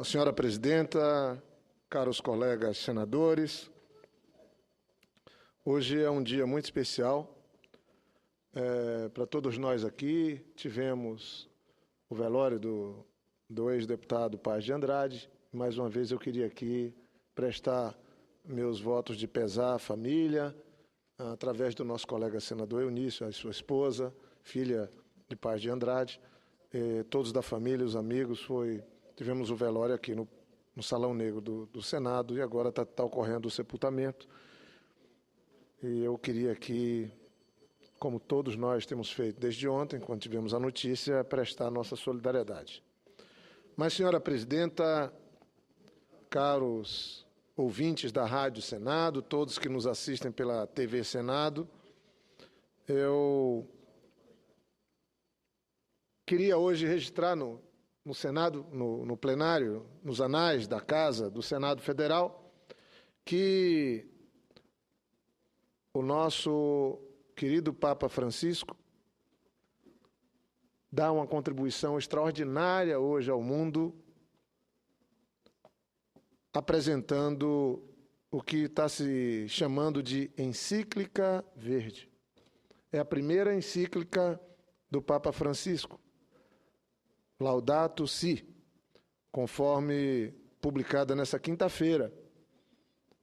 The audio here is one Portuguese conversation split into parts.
Senhora Presidenta, caros colegas senadores, hoje é um dia muito especial para todos nós aqui. Tivemos o velório do ex-deputado Paz de Andrade. Mais uma vez eu queria aqui prestar meus votos de pesar à família, através do nosso colega senador Eunício, a sua esposa, filha de Paz de Andrade, todos da família, os amigos. Tivemos o velório aqui no Salão Negro do Senado e agora está ocorrendo o sepultamento. E eu queria aqui, como todos nós temos feito desde ontem, quando tivemos a notícia, prestar nossa solidariedade. Mas, senhora Presidenta, caros ouvintes da Rádio Senado, todos que nos assistem pela TV Senado, eu queria hoje registrar no Senado, no plenário, nos anais da Casa do Senado Federal, que o nosso querido Papa Francisco dá uma contribuição extraordinária hoje ao mundo, apresentando o que está se chamando de encíclica verde. É a primeira encíclica do Papa Francisco, Laudato Si, conforme publicada nessa quinta-feira.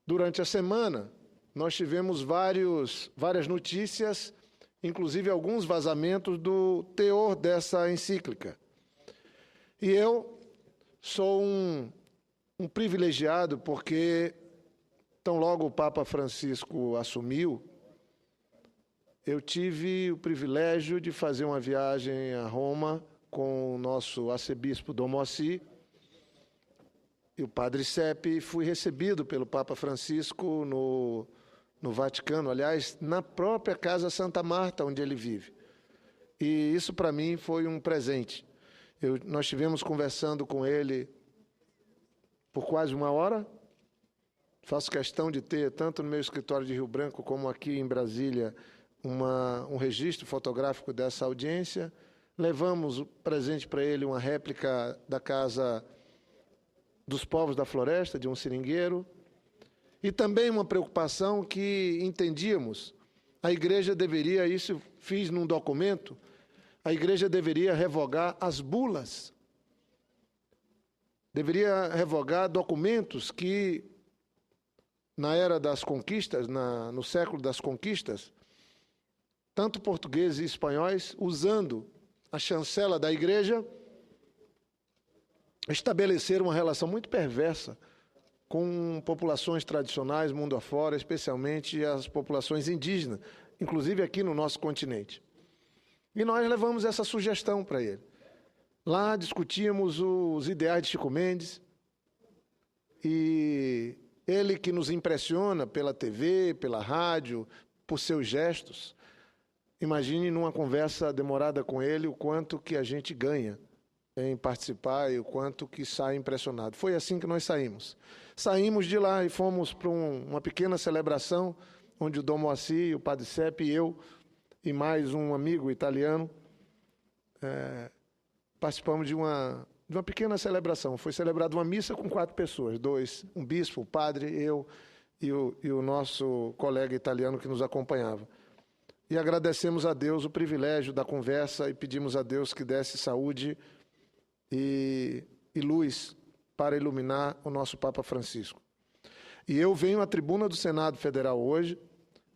Durante a semana, nós tivemos várias notícias, inclusive alguns vazamentos do teor dessa encíclica. E eu sou um privilegiado, porque tão logo o Papa Francisco assumiu, eu tive o privilégio de fazer uma viagem a Roma com o nosso arcebispo Dom Moacir e o padre Sepe. Fui recebido pelo Papa Francisco no Vaticano, aliás, na própria Casa Santa Marta, onde ele vive. E isso, para mim, foi um presente. Nós estivemos conversando com ele por quase uma hora. Faço questão de ter, tanto no meu escritório de Rio Branco como aqui em Brasília, um registro fotográfico dessa audiência. Levamos o presente para ele, uma réplica da Casa dos Povos da Floresta, de um seringueiro, e também uma preocupação que entendíamos. A Igreja deveria, isso fiz num documento, a Igreja deveria revogar as bulas, deveria revogar documentos que, na era das conquistas, no século das conquistas, tanto portugueses e espanhóis, usando a chancela da Igreja, estabeleceram uma relação muito perversa com populações tradicionais mundo afora, especialmente as populações indígenas, inclusive aqui no nosso continente. E nós levamos essa sugestão para ele. Lá discutíamos os ideais de Chico Mendes, e ele, que nos impressiona pela TV, pela rádio, por seus gestos. Imagine, numa conversa demorada com ele, o quanto que a gente ganha em participar e o quanto que sai impressionado. Foi assim que nós saímos. Saímos de lá e fomos para uma pequena celebração, onde o Dom Moacir, o padre Sepe e eu, e mais um amigo italiano, participamos de uma pequena celebração. Foi celebrada uma missa com 4 pessoas, um bispo, o padre, eu e o nosso colega italiano que nos acompanhava. E agradecemos a Deus o privilégio da conversa e pedimos a Deus que desse saúde e luz para iluminar o nosso Papa Francisco. E eu venho à tribuna do Senado Federal hoje,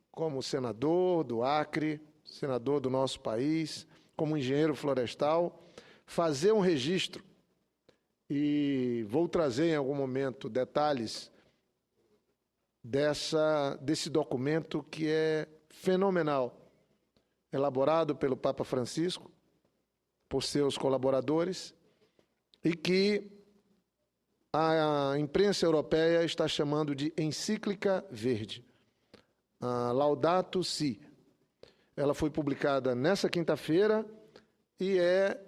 como senador do Acre, senador do nosso país, como engenheiro florestal, fazer um registro, e vou trazer em algum momento detalhes desse documento que é fenomenal, elaborado pelo Papa Francisco, por seus colaboradores, e que a imprensa europeia está chamando de encíclica verde, Laudato Si. Ela foi publicada nessa quinta-feira e é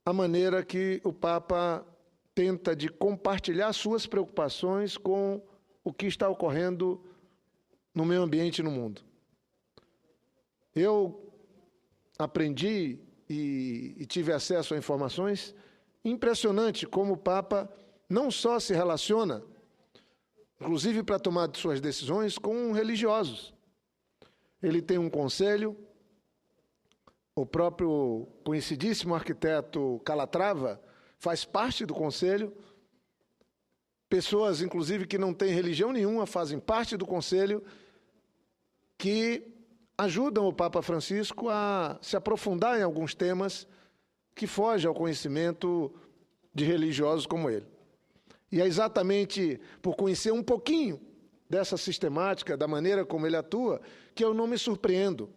a maneira que o Papa tenta de compartilhar suas preocupações com o que está ocorrendo no meio ambiente e no mundo. Eu aprendi e tive acesso a informações impressionante como o Papa não só se relaciona, inclusive para tomar suas decisões, com religiosos. Ele tem um conselho, o próprio conhecidíssimo arquiteto Calatrava faz parte do conselho, pessoas, inclusive, que não têm religião nenhuma, fazem parte do conselho, que ajudam o Papa Francisco a se aprofundar em alguns temas que fogem ao conhecimento de religiosos como ele. E é exatamente por conhecer um pouquinho dessa sistemática, da maneira como ele atua, que eu não me surpreendo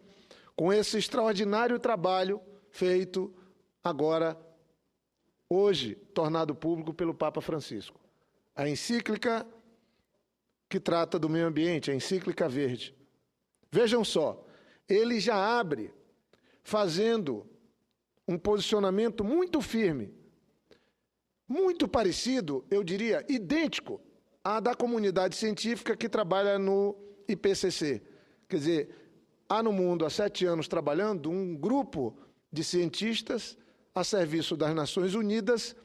com esse extraordinário trabalho feito agora, hoje, tornado público pelo Papa Francisco. A encíclica que trata do meio ambiente, a encíclica verde. Vejam só, ele já abre fazendo um posicionamento muito firme, muito parecido, eu diria, idêntico à da comunidade científica que trabalha no IPCC. Quer dizer, há no mundo, há 7 anos trabalhando, um grupo de cientistas a serviço das Nações Unidas,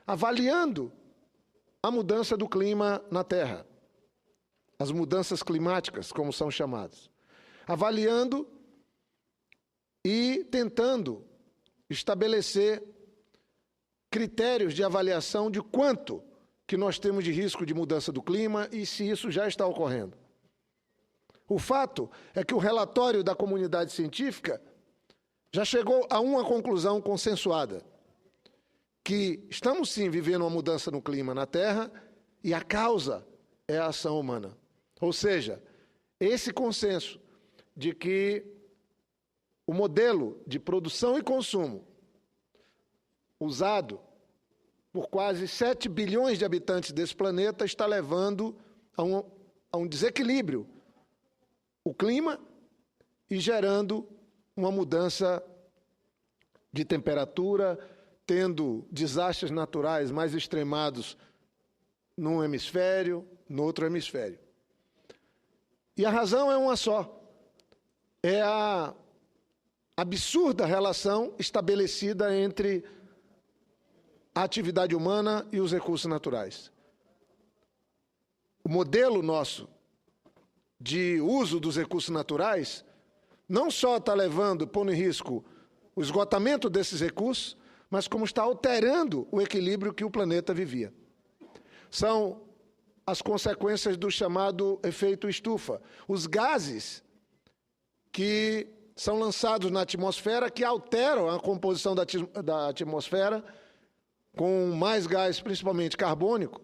avaliando a mudança do clima na Terra, as mudanças climáticas, como são chamadas, avaliando e tentando estabelecer critérios de avaliação de quanto que nós temos de risco de mudança do clima e se isso já está ocorrendo. O fato é que o relatório da comunidade científica já chegou a uma conclusão consensuada, que estamos sim vivendo uma mudança no clima na Terra e a causa é a ação humana. Ou seja, esse consenso de que o modelo de produção e consumo usado por quase 7 bilhões de habitantes desse planeta está levando a um desequilíbrio o clima e gerando uma mudança de temperatura, tendo desastres naturais mais extremados num hemisfério, no outro hemisfério. E a razão é uma só. É a absurda relação estabelecida entre a atividade humana e os recursos naturais. O modelo nosso de uso dos recursos naturais não só está levando, pondo em risco o esgotamento desses recursos, mas como está alterando o equilíbrio que o planeta vivia. São as consequências do chamado efeito estufa. Os gases que são lançados na atmosfera, que alteram a composição da atmosfera, com mais gás, principalmente carbônico,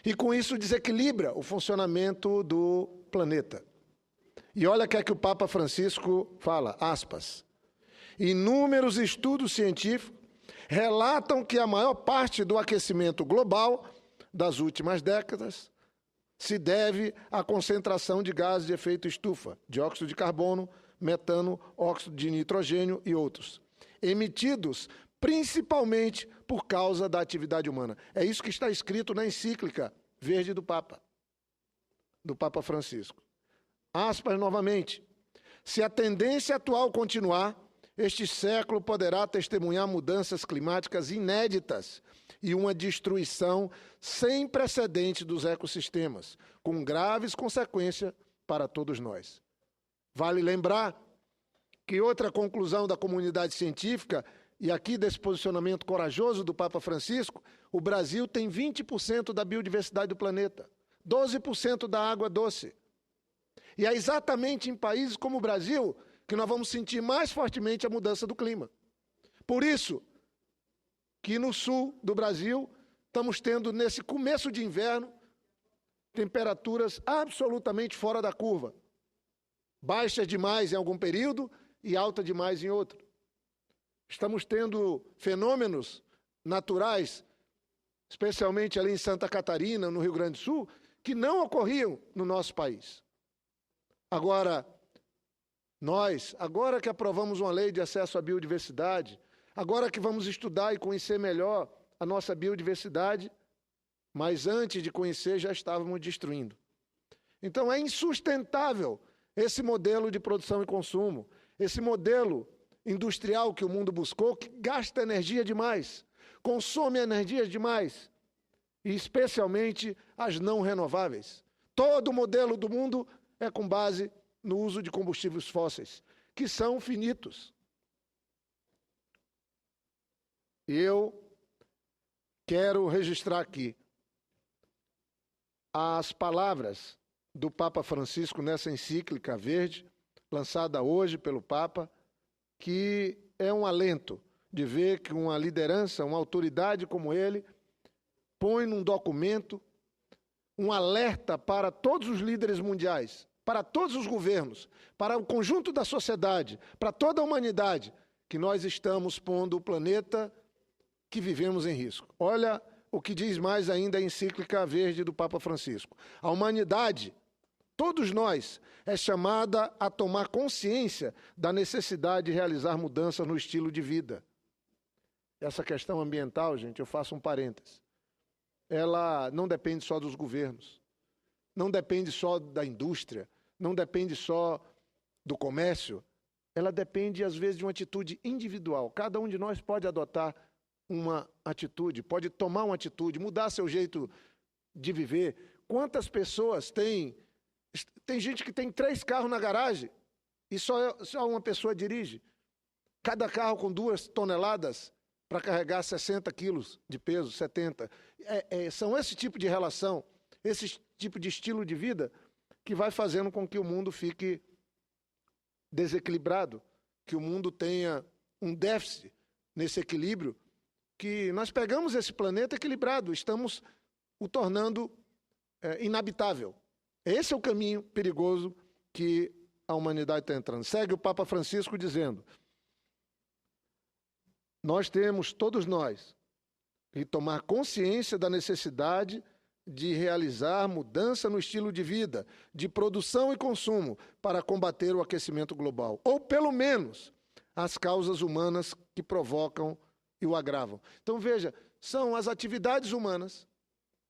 e com isso desequilibra o funcionamento do planeta. E olha o que é que o Papa Francisco fala, aspas, inúmeros estudos científicos relatam que a maior parte do aquecimento global das últimas décadas se deve à concentração de gases de efeito estufa, dióxido de carbono, metano, óxido de nitrogênio e outros, emitidos principalmente por causa da atividade humana. É isso que está escrito na encíclica verde do Papa Francisco. Aspas novamente. Se a tendência atual continuar, este século poderá testemunhar mudanças climáticas inéditas e uma destruição sem precedente dos ecossistemas, com graves consequências para todos nós. Vale lembrar que outra conclusão da comunidade científica, e aqui desse posicionamento corajoso do Papa Francisco, o Brasil tem 20% da biodiversidade do planeta, 12% da água doce. E é exatamente em países como o Brasil que nós vamos sentir mais fortemente a mudança do clima. Por isso que no sul do Brasil estamos tendo, nesse começo de inverno, temperaturas absolutamente fora da curva. Baixa demais em algum período e alta demais em outro. Estamos tendo fenômenos naturais, especialmente ali em Santa Catarina, no Rio Grande do Sul, que não ocorriam no nosso país. Agora, agora que aprovamos uma lei de acesso à biodiversidade, agora que vamos estudar e conhecer melhor a nossa biodiversidade, mas antes de conhecer já estávamos destruindo. Então é insustentável esse modelo de produção e consumo, esse modelo industrial que o mundo buscou, que gasta energia demais, consome energia demais, e especialmente as não renováveis. Todo o modelo do mundo é com base no uso de combustíveis fósseis, que são finitos. Eu quero registrar aqui as palavras do Papa Francisco nessa encíclica verde, lançada hoje pelo Papa, que é um alento de ver que uma liderança, uma autoridade como ele, põe num documento um alerta para todos os líderes mundiais, para todos os governos, para o conjunto da sociedade, para toda a humanidade, que nós estamos pondo o planeta que vivemos em risco. Olha o que diz mais ainda a encíclica verde do Papa Francisco. A humanidade, todos nós, é chamada a tomar consciência da necessidade de realizar mudanças no estilo de vida. Essa questão ambiental, gente, eu faço um parêntese. Ela não depende só dos governos, não depende só da indústria, não depende só do comércio, ela depende, às vezes, de uma atitude individual. Cada um de nós pode adotar uma atitude, pode tomar uma atitude, mudar seu jeito de viver. Quantas pessoas têm gente que tem 3 carros na garagem e só uma pessoa dirige. Cada carro com 2 toneladas para carregar 60 quilos de peso, 70. São esse tipo de relação, esse tipo de estilo de vida que vai fazendo com que o mundo fique desequilibrado, que o mundo tenha um déficit nesse equilíbrio, que nós pegamos esse planeta equilibrado, estamos o tornando inabitável. Esse é o caminho perigoso que a humanidade está entrando. Segue o Papa Francisco dizendo: nós temos, todos nós, que tomar consciência da necessidade de realizar mudança no estilo de vida, de produção e consumo, para combater o aquecimento global, ou pelo menos as causas humanas que provocam e o agravam. Então veja, são as atividades humanas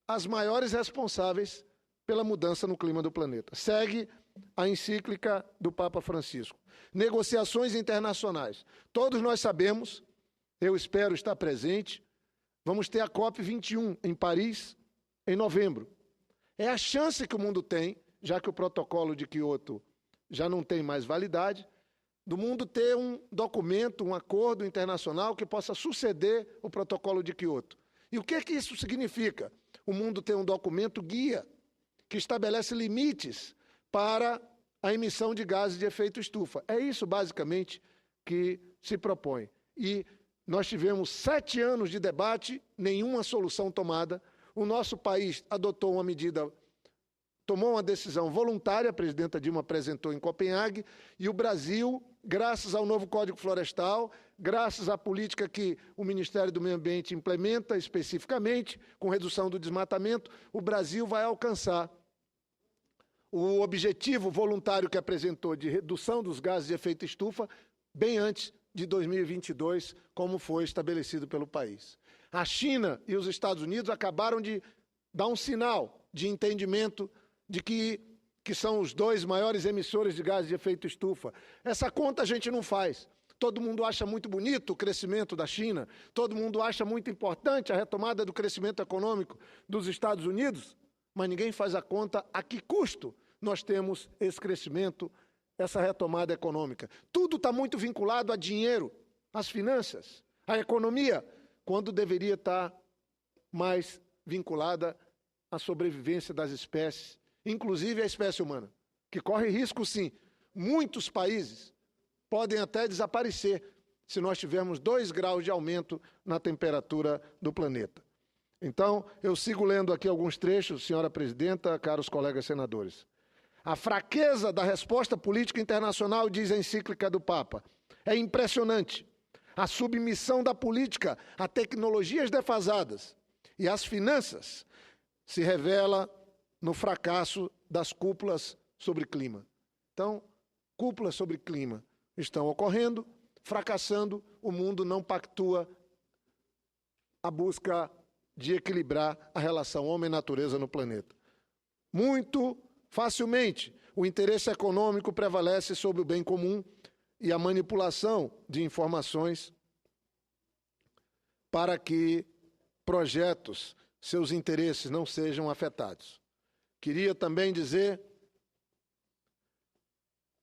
as maiores responsáveis pela mudança no clima do planeta. Segue a encíclica do Papa Francisco. Negociações internacionais. Todos nós sabemos, eu espero estar presente, vamos ter a COP21 em Paris, em novembro. É a chance que o mundo tem, já que o protocolo de Kyoto já não tem mais validade, do mundo ter um documento, um acordo internacional que possa suceder o protocolo de Kyoto. E o que é que isso significa? O mundo ter um documento guia que estabelece limites para a emissão de gases de efeito estufa. É isso, basicamente, que se propõe. E nós tivemos 7 anos de debate, nenhuma solução tomada. O nosso país adotou uma medida, tomou uma decisão voluntária, a presidenta Dilma apresentou em Copenhague, e o Brasil, graças ao novo Código Florestal, graças à política que o Ministério do Meio Ambiente implementa especificamente, com redução do desmatamento, o Brasil vai alcançar o objetivo voluntário que apresentou de redução dos gases de efeito estufa bem antes de 2022, como foi estabelecido pelo país. A China e os Estados Unidos acabaram de dar um sinal de entendimento de que são os 2 maiores emissores de gases de efeito estufa. Essa conta a gente não faz. Todo mundo acha muito bonito o crescimento da China, todo mundo acha muito importante a retomada do crescimento econômico dos Estados Unidos, mas ninguém faz a conta a que custo nós temos esse crescimento, essa retomada econômica. Tudo está muito vinculado a dinheiro, às finanças, à economia, quando deveria estar mais vinculada à sobrevivência das espécies, inclusive a espécie humana, que corre risco, sim. Muitos países podem até desaparecer se nós tivermos 2 graus de aumento na temperatura do planeta. Então, eu sigo lendo aqui alguns trechos, senhora presidenta, caros colegas senadores. A fraqueza da resposta política internacional, diz a encíclica do Papa, é impressionante. A submissão da política a tecnologias defasadas e às finanças se revela no fracasso das cúpulas sobre clima. Então, cúpulas sobre clima estão ocorrendo, fracassando, o mundo não pactua a busca de equilibrar a relação homem-natureza no planeta. Muito facilmente, o interesse econômico prevalece sobre o bem comum e a manipulação de informações para que projetos, seus interesses não sejam afetados. Queria também dizer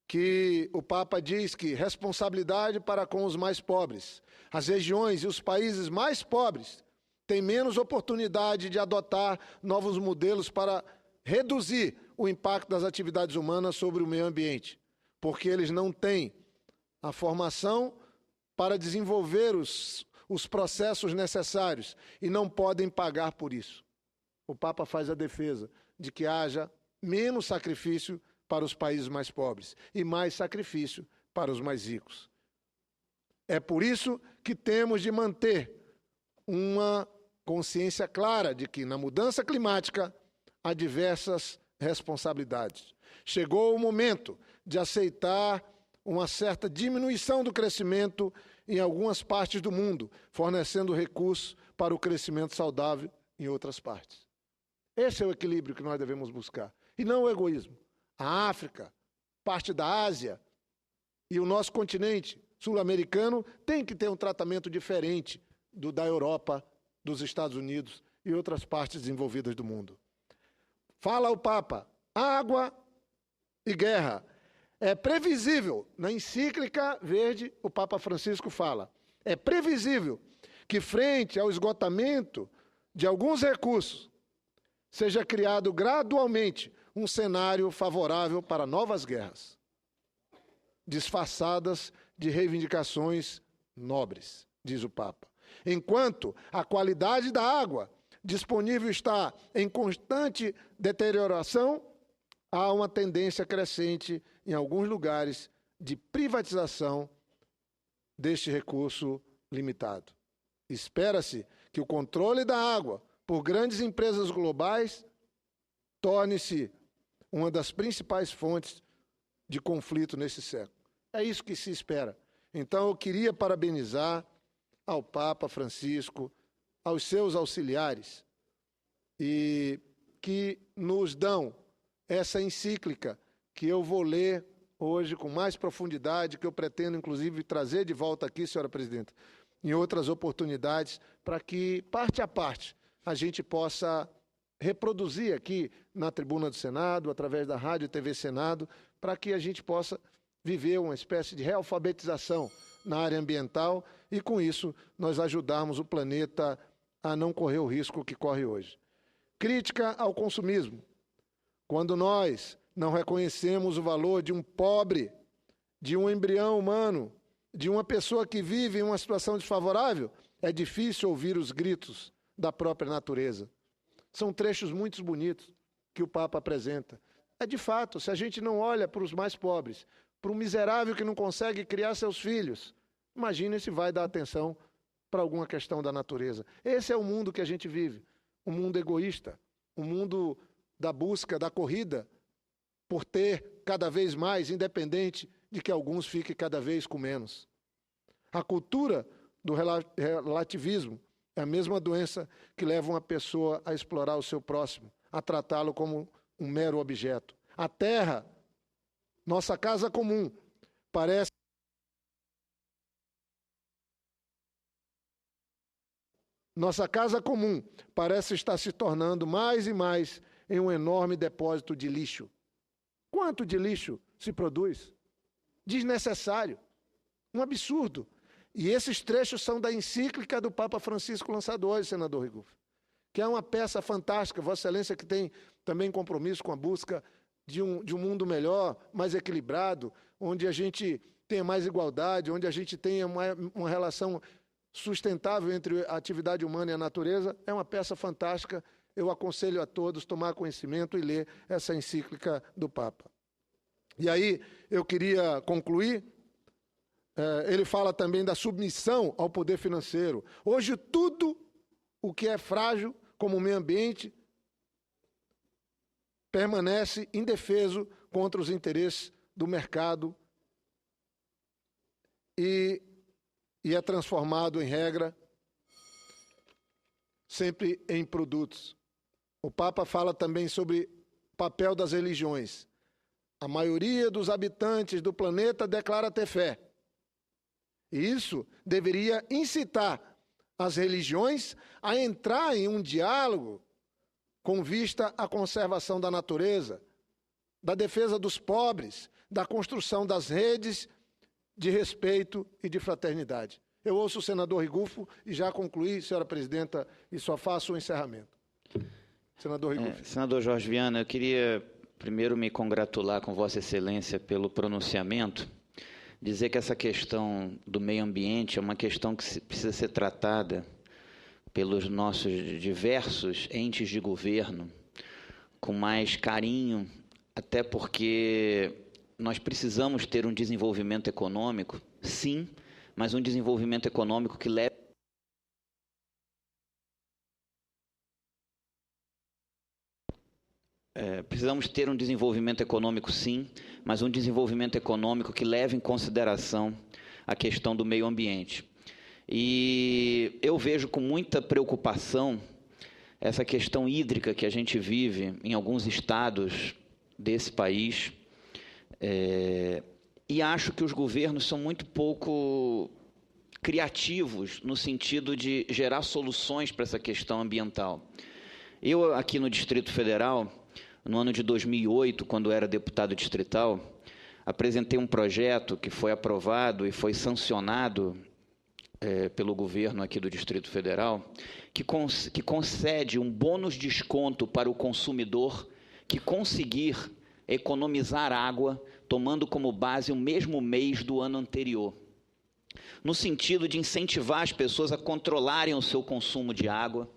que o Papa diz que responsabilidade para com os mais pobres. As regiões e os países mais pobres têm menos oportunidade de adotar novos modelos para reduzir o impacto das atividades humanas sobre o meio ambiente, porque eles não têm a formação para desenvolver os processos necessários e não podem pagar por isso. O Papa faz a defesa de que haja menos sacrifício para os países mais pobres e mais sacrifício para os mais ricos. É por isso que temos de manter uma consciência clara de que na mudança climática há diversas responsabilidades. Chegou o momento de aceitar uma certa diminuição do crescimento em algumas partes do mundo, fornecendo recursos para o crescimento saudável em outras partes. Esse é o equilíbrio que nós devemos buscar, e não o egoísmo. A África, parte da Ásia e o nosso continente sul-americano tem que ter um tratamento diferente do da Europa, dos Estados Unidos e outras partes desenvolvidas do mundo. Fala o Papa, água e guerra. É previsível, na encíclica verde, o Papa Francisco fala, é previsível que frente ao esgotamento de alguns recursos, seja criado gradualmente um cenário favorável para novas guerras, disfarçadas de reivindicações nobres, diz o Papa. Enquanto a qualidade da água disponível está em constante deterioração, há uma tendência crescente em alguns lugares de privatização deste recurso limitado. Espera-se que o controle da água por grandes empresas globais torne-se uma das principais fontes de conflito nesse século. É isso que se espera. Então, eu queria parabenizar ao Papa Francisco, aos seus auxiliares, e que nos dão essa encíclica que eu vou ler hoje com mais profundidade, que eu pretendo, inclusive, trazer de volta aqui, senhora presidenta, em outras oportunidades, para que, parte a parte, a gente possa reproduzir aqui na tribuna do Senado, através da Rádio e TV Senado, para que a gente possa viver uma espécie de realfabetização na área ambiental e, com isso, nós ajudarmos o planeta a não correr o risco que corre hoje. Crítica ao consumismo. Quando nós não reconhecemos o valor de um pobre, de um embrião humano, de uma pessoa que vive em uma situação desfavorável, é difícil ouvir os gritos da própria natureza. São trechos muito bonitos que o Papa apresenta. É de fato, se a gente não olha para os mais pobres, para um miserável que não consegue criar seus filhos, imagine se vai dar atenção para alguma questão da natureza. Esse é o mundo que a gente vive, um mundo egoísta, um mundo da busca, da corrida, por ter cada vez mais, independente de que alguns fiquem cada vez com menos. A cultura do relativismo é a mesma doença que leva uma pessoa a explorar o seu próximo, a tratá-lo como um mero objeto. A terra, nossa casa comum, parece estar se tornando mais e mais em um enorme depósito de lixo. Quanto de lixo se produz? Desnecessário. Um absurdo. E esses trechos são da encíclica do Papa Francisco lançado hoje, senador Rigolfo, que é uma peça fantástica, Vossa Excelência, que tem também compromisso com a busca de um mundo melhor, mais equilibrado, onde a gente tenha mais igualdade, onde a gente tenha uma relação sustentável entre a atividade humana e a natureza. É uma peça fantástica. Eu aconselho a todos tomar conhecimento e ler essa encíclica do Papa. E aí, eu queria concluir. Ele fala também da submissão ao poder financeiro. Hoje, tudo o que é frágil, como o meio ambiente, permanece indefeso contra os interesses do mercado e é transformado em regra, sempre em produtos. O Papa fala também sobre o papel das religiões. A maioria dos habitantes do planeta declara ter fé. E isso deveria incitar as religiões a entrar em um diálogo com vista à conservação da natureza, da defesa dos pobres, da construção das redes de respeito e de fraternidade. Eu ouço o senador Rigulfo e já concluí, senhora presidenta, e só faço o encerramento. Senador Rigulfo. Senador Jorge Viana, eu queria primeiro me congratular com Vossa Excelência pelo pronunciamento, dizer que essa questão do meio ambiente é uma questão que precisa ser tratada pelos nossos diversos entes de governo com mais carinho, até porque nós precisamos ter um desenvolvimento econômico, sim, mas um desenvolvimento econômico que leve precisamos ter um desenvolvimento econômico, sim, mas um desenvolvimento econômico que leve em consideração a questão do meio ambiente. E eu vejo com muita preocupação essa questão hídrica que a gente vive em alguns estados desse país, e acho que os governos são muito pouco criativos no sentido de gerar soluções para essa questão ambiental. Eu, aqui no Distrito Federal, no ano de 2008, quando era deputado distrital, apresentei um projeto que foi aprovado e foi sancionado pelo governo aqui do Distrito Federal, que concede um bônus de desconto para o consumidor que conseguir economizar água, tomando como base o mesmo mês do ano anterior, no sentido de incentivar as pessoas a controlarem o seu consumo de água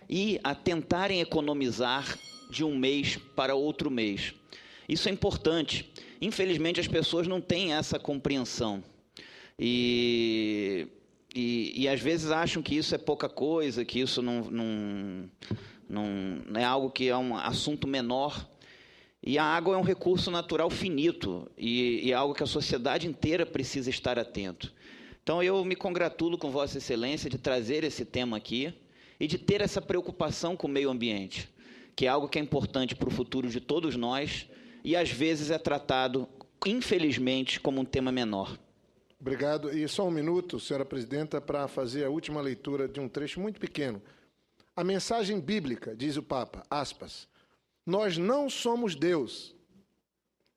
e a tentarem economizar de um mês para outro mês. Isso é importante. Infelizmente, as pessoas não têm essa compreensão. E às vezes acham que isso é pouca coisa, que isso não é algo que é um assunto menor. E a água é um recurso natural finito e é algo que a sociedade inteira precisa estar atento. Então, eu me congratulo com Vossa Excelência de trazer esse tema aqui e de ter essa preocupação com o meio ambiente, que é algo que é importante para o futuro de todos nós e, às vezes, é tratado, infelizmente, como um tema menor. Obrigado. E só um minuto, senhora presidenta, para fazer a última leitura de um trecho muito pequeno. A mensagem bíblica, diz o Papa, aspas, nós não somos Deus.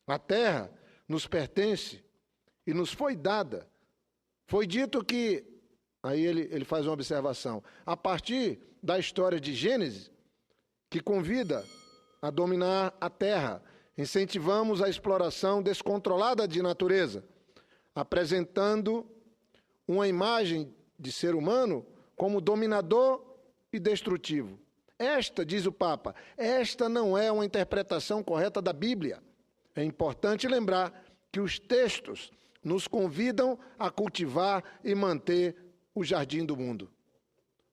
A terra nos pertence e nos foi dada. Foi dito que, aí ele faz uma observação, a partir da história de Gênesis, que convida a dominar a terra, incentivamos a exploração descontrolada de natureza, apresentando uma imagem de ser humano como dominador e destrutivo. Esta, diz o Papa, esta não é uma interpretação correta da Bíblia. É importante lembrar que os textos nos convidam a cultivar e manter o jardim do mundo.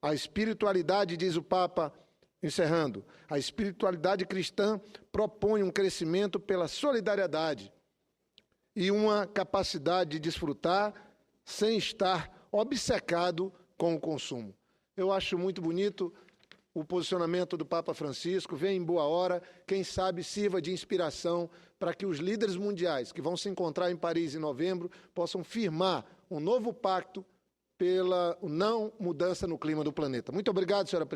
A espiritualidade, diz o Papa, encerrando, a espiritualidade cristã propõe um crescimento pela solidariedade e uma capacidade de desfrutar sem estar obcecado com o consumo. Eu acho muito bonito o posicionamento do Papa Francisco, vem em boa hora, quem sabe sirva de inspiração para que os líderes mundiais que vão se encontrar em Paris em novembro possam firmar um novo pacto pela não mudança no clima do planeta. Muito obrigado, senhora presidente.